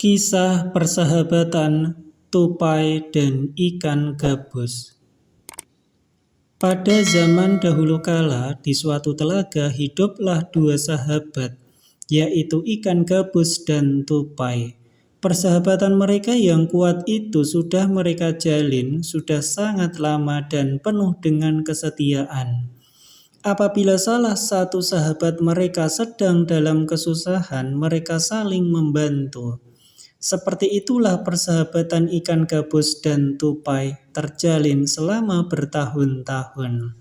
Kisah persahabatan tupai dan ikan gabus. Pada zaman dahulu kala, di suatu telaga hiduplah dua sahabat, yaitu ikan gabus dan tupai. Persahabatan mereka yang kuat itu sudah mereka jalin sudah sangat lama dan penuh dengan kesetiaan. Apabila salah satu sahabat mereka sedang dalam kesusahan, mereka saling membantu. Seperti itulah persahabatan ikan gabus dan tupai terjalin selama bertahun-tahun.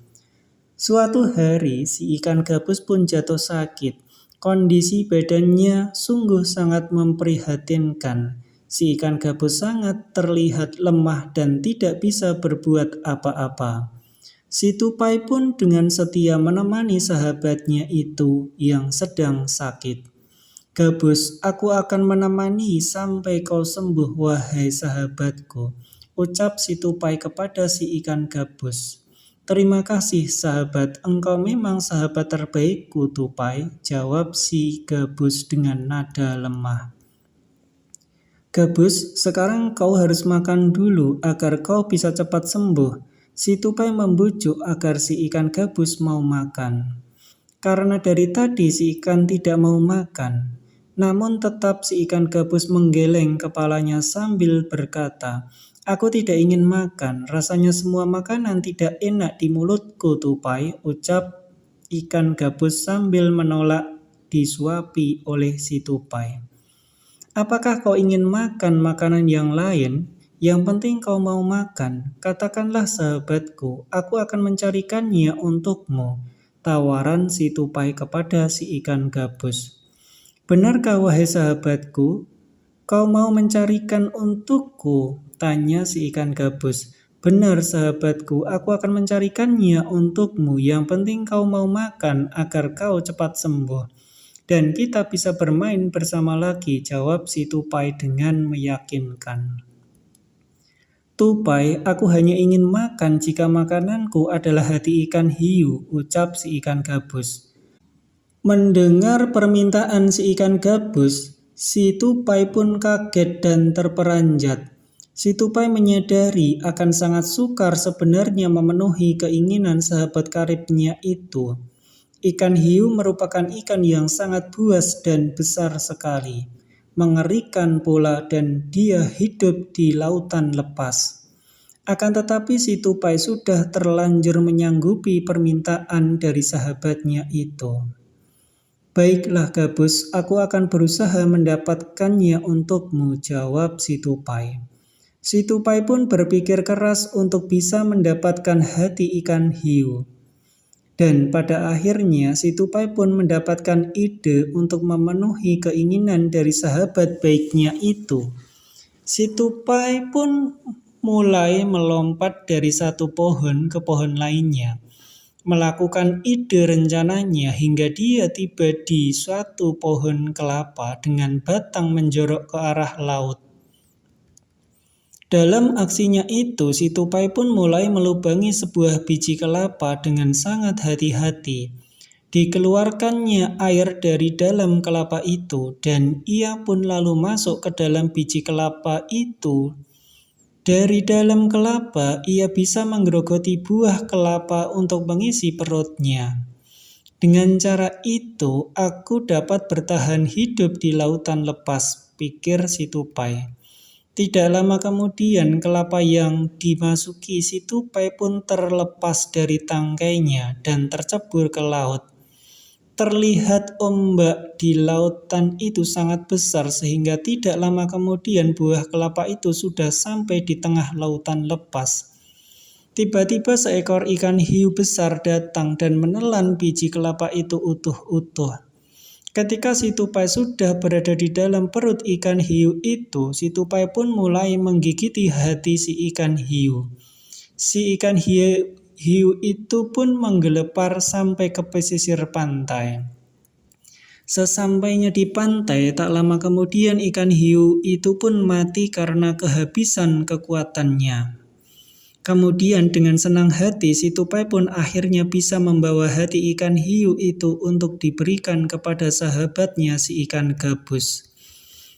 Suatu hari si ikan gabus pun jatuh sakit. Kondisi badannya sungguh sangat memprihatinkan. Si ikan gabus sangat terlihat lemah dan tidak bisa berbuat apa-apa. Si tupai pun dengan setia menemani sahabatnya itu yang sedang sakit. "Gabus, aku akan menemani sampai kau sembuh, wahai sahabatku," ucap si tupai kepada si ikan gabus. "Terima kasih sahabat, engkau memang sahabat terbaikku tupai," jawab si gabus dengan nada lemah. "Gabus, sekarang kau harus makan dulu agar kau bisa cepat sembuh." Si tupai membujuk agar si ikan gabus mau makan. Karena dari tadi si ikan tidak mau makan, namun tetap si ikan gabus menggeleng kepalanya sambil berkata, "Aku tidak ingin makan, rasanya semua makanan tidak enak di mulutku tupai," ucap ikan gabus sambil menolak disuapi oleh si tupai. "Apakah kau ingin makan makanan yang lain? Yang penting kau mau makan. Katakanlah sahabatku, aku akan mencarikannya untukmu," tawaran si tupai kepada si ikan gabus. "Benarkah wahai sahabatku, kau mau mencarikan untukku?" tanya si ikan gabus. "Benar sahabatku, aku akan mencarikannya untukmu. Yang penting kau mau makan agar kau cepat sembuh. Dan kita bisa bermain bersama lagi," jawab si tupai dengan meyakinkan. "Tupai, aku hanya ingin makan jika makananku adalah hati ikan hiu," ucap si ikan gabus. Mendengar permintaan si ikan gabus, si tupai pun kaget dan terperanjat. Si tupai menyadari akan sangat sukar sebenarnya memenuhi keinginan sahabat karibnya itu. Ikan hiu merupakan ikan yang sangat buas dan besar sekali. Mengerikan pula dan dia hidup di lautan lepas. Akan tetapi si tupai sudah terlanjur menyanggupi permintaan dari sahabatnya itu. "Baiklah gabus, aku akan berusaha mendapatkannya untukmu," jawab si tupai. Si tupai pun berpikir keras untuk bisa mendapatkan hati ikan hiu. Dan pada akhirnya si tupai pun mendapatkan ide untuk memenuhi keinginan dari sahabat baiknya itu. Si tupai pun mulai melompat dari satu pohon ke pohon lainnya, melakukan ide rencananya hingga dia tiba di suatu pohon kelapa dengan batang menjorok ke arah laut. Dalam aksinya itu, si tupai pun mulai melubangi sebuah biji kelapa dengan sangat hati-hati. Dikeluarkannya air dari dalam kelapa itu, dan ia pun lalu masuk ke dalam biji kelapa itu. Dari dalam kelapa, ia bisa menggerogoti buah kelapa untuk mengisi perutnya. "Dengan cara itu, aku dapat bertahan hidup di lautan lepas," pikir si tupai. Tidak lama kemudian, kelapa yang dimasuki si tupai pun terlepas dari tangkainya dan tercebur ke laut. Terlihat ombak di lautan itu sangat besar sehingga tidak lama kemudian buah kelapa itu sudah sampai di tengah lautan lepas. Tiba-tiba seekor ikan hiu besar datang dan menelan biji kelapa itu utuh-utuh. Ketika si tupai sudah berada di dalam perut ikan hiu itu, si tupai pun mulai menggigiti hati si ikan hiu. Si ikan hiu itu pun menggelepar sampai ke pesisir pantai. Sesampainya di pantai, tak lama kemudian ikan hiu itu pun mati karena kehabisan kekuatannya. Kemudian dengan senang hati si tupai pun akhirnya bisa membawa hati ikan hiu itu untuk diberikan kepada sahabatnya si ikan gabus.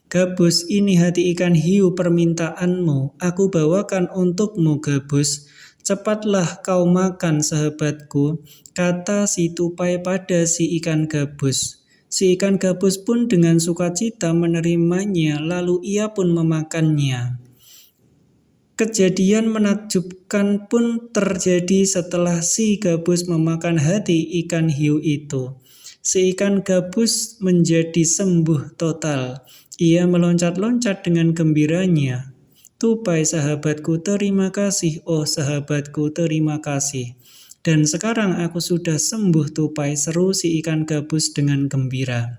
Gabus, ini hati ikan hiu permintaanmu, aku bawakan untukmu Gabus. Cepatlah kau makan sahabatku, kata si tupai pada si ikan gabus. Si ikan gabus pun dengan sukacita menerimanya, lalu ia pun memakannya. Kejadian menakjubkan pun terjadi setelah si gabus memakan hati ikan hiu itu. Si ikan gabus menjadi sembuh total. Ia meloncat-loncat dengan gembiranya. Tupai sahabatku, terima kasih, oh sahabatku, terima kasih. Dan sekarang aku sudah sembuh tupai, seru si ikan gabus dengan gembira.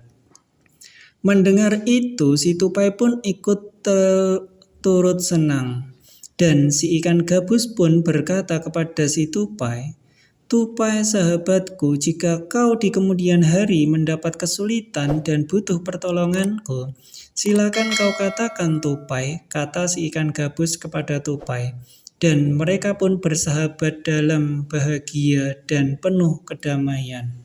Mendengar itu, si tupai pun ikut turut senang. Dan si ikan gabus pun berkata kepada si tupai, Tupai sahabatku, jika kau di kemudian hari mendapat kesulitan dan butuh pertolonganku, silakan kau katakan tupai, kata si ikan gabus kepada tupai. Dan mereka pun bersahabat dalam bahagia dan penuh kedamaian.